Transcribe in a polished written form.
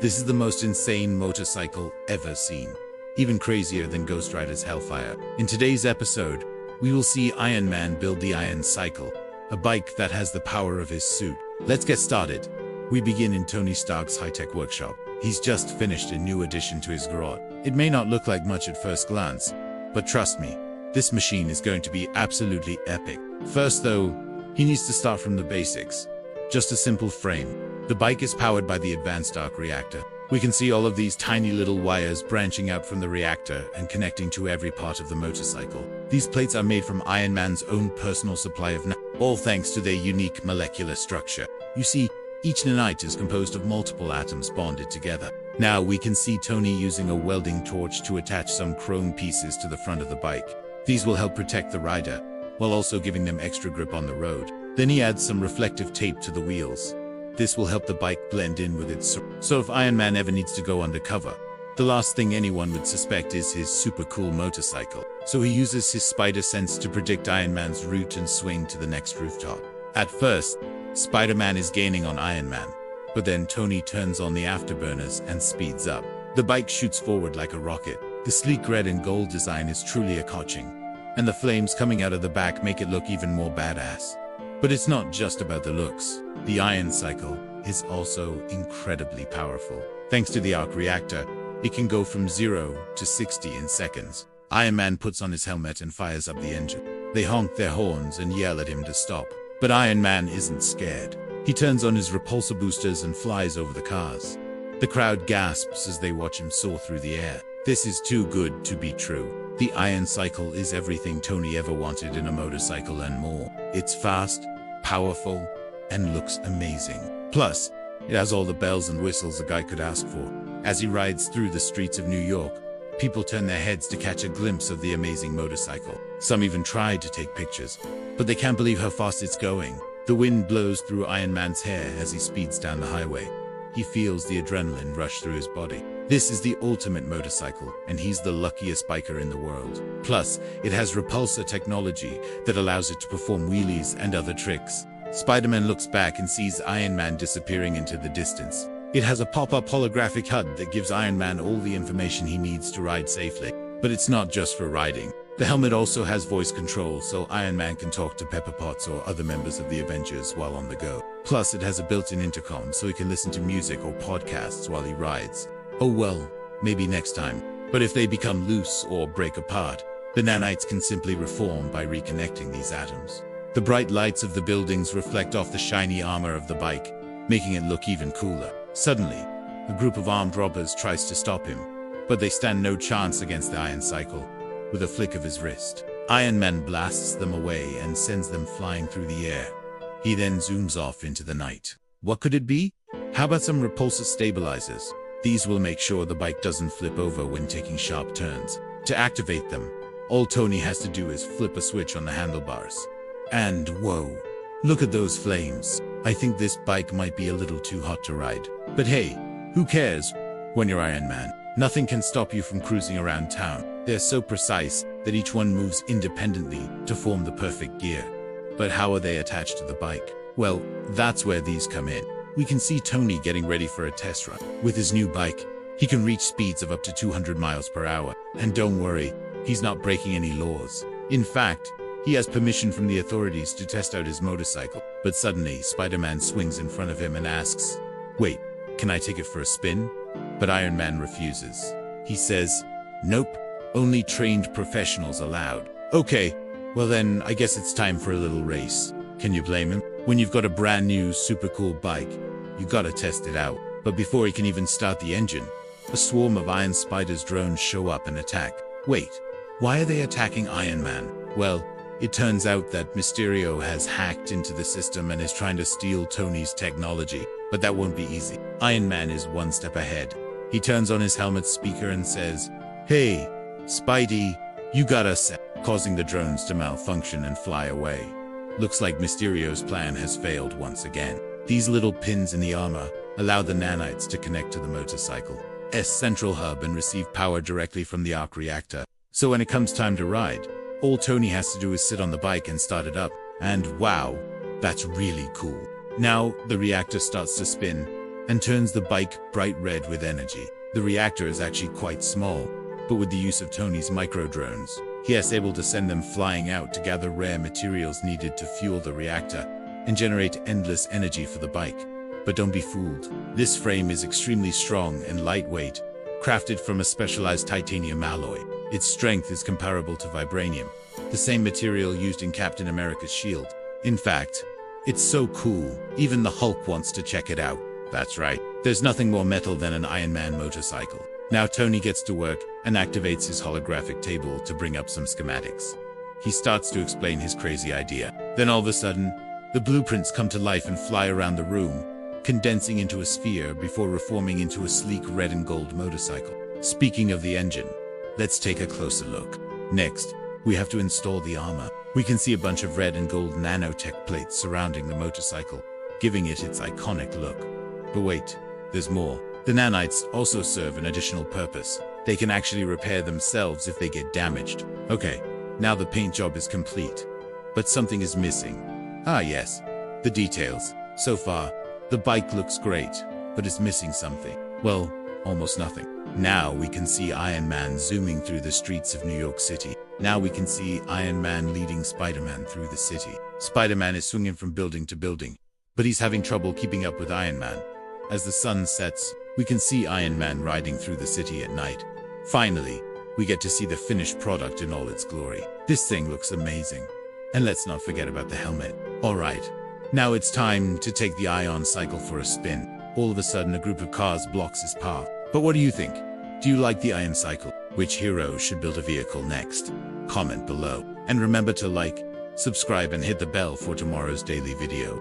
This is the most insane motorcycle ever seen. Even crazier than Ghost Rider's Hellfire. In today's episode, we will see Iron Man build the Iron Cycle, a bike that has the power of his suit. Let's get started. We begin in Tony Stark's high-tech workshop. He's just finished a new addition to his garage. It may not look like much at first glance, but trust me, this machine is going to be absolutely epic. First though, he needs to start from the basics. Just a simple frame. The bike is powered by the advanced Arc Reactor. We can see all of these tiny little wires branching out from the reactor and connecting to every part of the motorcycle. These plates are made from Iron Man's own personal supply of all thanks to their unique molecular structure. You see, each nanite is composed of multiple atoms bonded together. Now we can see Tony using a welding torch to attach some chrome pieces to the front of the bike. These will help protect the rider, while also giving them extra grip on the road. Then he adds some reflective tape to the wheels. This will help the bike blend in with its so if Iron Man ever needs to go undercover, the last thing anyone would suspect is his super cool motorcycle. So he uses his spider sense to predict Iron Man's route and swing to the next rooftop. At first, Spider-Man is gaining on Iron Man, but then Tony turns on the afterburners and speeds up. The bike shoots forward like a rocket. The sleek red and gold design is truly eye-catching, and the flames coming out of the back make it look even more badass. But it's not just about the looks. The Iron Cycle is also incredibly powerful. Thanks to the Arc Reactor, it can go from 0 to 60 in seconds. Iron Man puts on his helmet and fires up the engine. They honk their horns and yell at him to stop. But Iron Man isn't scared. He turns on his repulsor boosters and flies over the cars. The crowd gasps as they watch him soar through the air. This is too good to be true. The Iron Cycle is everything Tony ever wanted in a motorcycle and more. It's fast, powerful, and looks amazing. Plus, it has all the bells and whistles a guy could ask for. As he rides through the streets of New York, people turn their heads to catch a glimpse of the amazing motorcycle. Some even try to take pictures, but they can't believe how fast it's going. The wind blows through Iron Man's hair as he speeds down the highway. He feels the adrenaline rush through his body. This is the ultimate motorcycle, and he's the luckiest biker in the world. Plus, it has repulsor technology that allows it to perform wheelies and other tricks. Spider-Man looks back and sees Iron Man disappearing into the distance. It has a pop-up holographic HUD that gives Iron Man all the information he needs to ride safely. But it's not just for riding. The helmet also has voice control, so Iron Man can talk to Pepper Potts or other members of the Avengers while on the go. Plus, it has a built-in intercom so he can listen to music or podcasts while he rides. Oh well, maybe next time. But if they become loose or break apart, the nanites can simply reform by reconnecting these atoms. The bright lights of the buildings reflect off the shiny armor of the bike, making it look even cooler. Suddenly, a group of armed robbers tries to stop him, but they stand no chance against the Iron Cycle. With a flick of his wrist, Iron Man blasts them away and sends them flying through the air. He then zooms off into the night. What could it be? How about some repulsor stabilizers? These will make sure the bike doesn't flip over when taking sharp turns. To activate them, all Tony has to do is flip a switch on the handlebars. And whoa, look at those flames. I think this bike might be a little too hot to ride. But hey, who cares? When you're Iron Man, nothing can stop you from cruising around town. They're so precise that each one moves independently to form the perfect gear. But how are they attached to the bike? Well, that's where these come in. We can see Tony getting ready for a test run. With his new bike, he can reach speeds of up to 200 miles per hour. And don't worry, he's not breaking any laws. In fact, he has permission from the authorities to test out his motorcycle. But suddenly, Spider-Man swings in front of him and asks, "Wait, can I take it for a spin?" But Iron Man refuses. He says, "Nope, only trained professionals allowed." Okay, well then, I guess it's time for a little race. Can you blame him? When you've got a brand new, super cool bike, you gotta test it out. But before he can even start the engine, a swarm of Iron Spider's drones show up and attack. Wait, why are they attacking Iron Man? Well, it turns out that Mysterio has hacked into the system and is trying to steal Tony's technology. But that won't be easy. Iron Man is one step ahead. He turns on his helmet speaker and says, "Hey, Spidey, you got us," causing the drones to malfunction and fly away. Looks like Mysterio's plan has failed once again. These little pins in the armor allow the nanites to connect to the motorcycle's central hub and receive power directly from the Arc Reactor. So when it comes time to ride, all Tony has to do is sit on the bike and start it up. And wow, that's really cool. Now the reactor starts to spin, and turns the bike bright red with energy. The reactor is actually quite small, but with the use of Tony's micro-drones, he is able to send them flying out to gather rare materials needed to fuel the reactor and generate endless energy for the bike. But don't be fooled. This frame is extremely strong and lightweight, crafted from a specialized titanium alloy. Its strength is comparable to vibranium, the same material used in Captain America's shield. In fact, it's so cool, even the Hulk wants to check it out. That's right, there's nothing more metal than an Iron Man motorcycle. Now Tony gets to work and activates his holographic table to bring up some schematics. He starts to explain his crazy idea. Then all of a sudden, the blueprints come to life and fly around the room, condensing into a sphere before reforming into a sleek red and gold motorcycle. Speaking of the engine, let's take a closer look. Next, we have to install the armor. We can see a bunch of red and gold nanotech plates surrounding the motorcycle, giving it its iconic look. But wait, there's more. The nanites also serve an additional purpose. They can actually repair themselves if they get damaged. Okay, now the paint job is complete. But something is missing. Ah yes, the details. So far, the bike looks great, but it's missing something. Well, almost nothing. Now we can see Iron Man zooming through the streets of New York City. Now we can see Iron Man leading Spider-Man through the city. Spider-Man is swinging from building to building, but he's having trouble keeping up with Iron Man. As the sun sets, we can see Iron Man riding through the city at night. Finally, we get to see the finished product in all its glory. This thing looks amazing. And let's not forget about the helmet. Alright, now it's time to take the ion cycle for a spin. All of a sudden, a group of cars blocks his path. But what do you think? Do you like the ion cycle? Which hero should build a vehicle next? Comment below. And remember to like, subscribe and hit the bell for tomorrow's daily video.